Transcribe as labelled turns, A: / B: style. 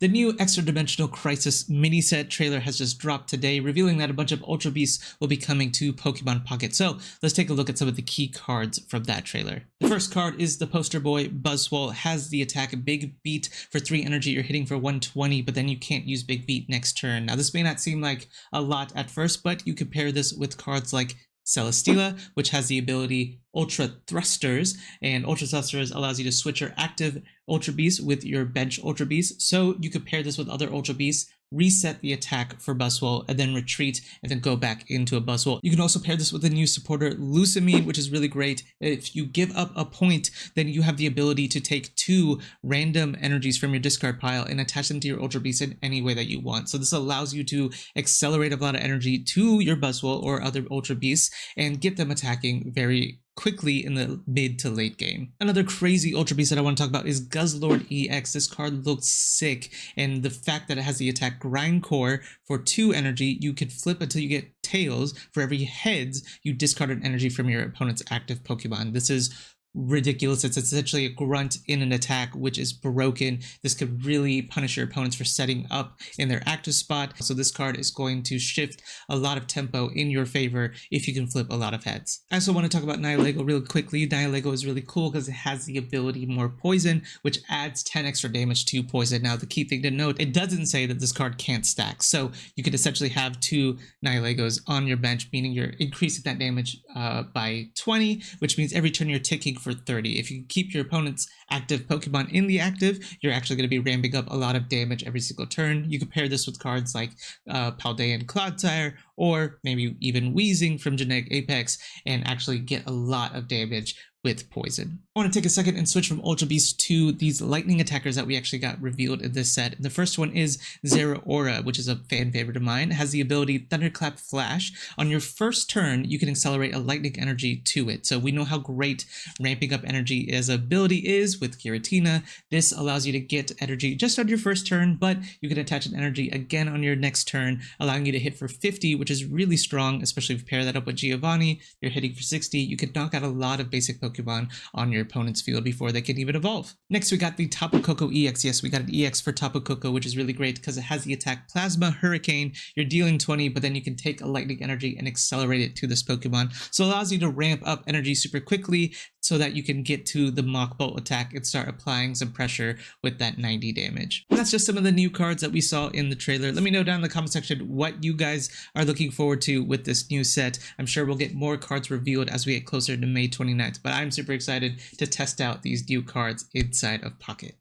A: The new Extradimensional Crisis mini set trailer has just dropped today, revealing that a bunch of Ultra Beasts will be coming to Pokemon Pocket. So let's take a look at some of the key cards from that trailer. The first card is the poster boy Buzzwole. Has the attack Big Beat for 3 energy. You're hitting for 120, but then you can't use Big Beat next turn. Now this may not seem like a lot at first, but you can pair this with cards like Celesteela, which has the ability Ultra Thrusters, and Ultra Thrusters allows you to switch your active Ultra Beast with your bench Ultra Beast. So you could pair this with other Ultra Beasts, reset the attack for Buzzwole, and then retreat and then go back into a Buzzwole. You can also pair this with a new supporter Lucamine, which is really great. If you give up a point, then you have the ability to take 2 random energies from your discard pile and attach them to your Ultra Beast in any way that you want. So this allows you to accelerate a lot of energy to your Buzzwole or other Ultra Beasts and get them attacking very quickly in the mid to late game. Another crazy Ultra Beast that I want to talk about is Guzzlord EX. This card looks sick, and the fact that it has the attack Grindcore for 2 energy, you can flip until you get tails. For every heads, you discard an energy from your opponent's active Pokemon. This is ridiculous. It's essentially a grunt in an attack, which is broken. This could really punish your opponents for setting up in their active spot. So this card is going to shift a lot of tempo in your favor if you can flip a lot of heads. I also want to talk about Nihilego real quickly. Nihilego is really cool because it has the ability More Poison, which adds 10 extra damage to poison. Now the key thing to note, it doesn't say that this card can't stack. So you could essentially have 2 Nihilegos on your bench, meaning you're increasing that damage by 20, which means every turn you're ticking for 30. If you keep your opponent's active Pokemon in the active, you're actually going to be ramping up a lot of damage every single turn. You can pair this with cards like Paldean Clodsire, or maybe even Weezing from Genetic Apex, and actually get a lot of damage with poison. I want to take a second and switch from Ultra Beasts to these lightning attackers that we actually got revealed in this set. The first one is Zeraora, which is a fan favorite of mine. It has the ability Thunderclap Flash. On your first turn, you can accelerate a lightning energy to it. So we know how great ramping up energy as ability is with Giratina. This allows you to get energy just on your first turn, but you can attach an energy again on your next turn, allowing you to hit for 50, which is really strong, especially if you pair that up with Giovanni. You're hitting for 60. You can knock out a lot of basic Pokemon on your opponent's field before they can even evolve. Next, we got the Tapu Koko EX. Yes, we got an EX for Tapu Koko, which is really great because it has the attack Plasma Hurricane. You're dealing 20, but then you can take a lightning energy and accelerate it to this Pokemon. So it allows you to ramp up energy super quickly so that you can get to the Mach Bolt attack and start applying some pressure with that 90 damage. And that's just some of the new cards that we saw in the trailer. Let me know down in the comment section what you guys are looking forward to with this new set. I'm sure we'll get more cards revealed as we get closer to May 29th, but I'm super excited to test out these new cards inside of Pocket.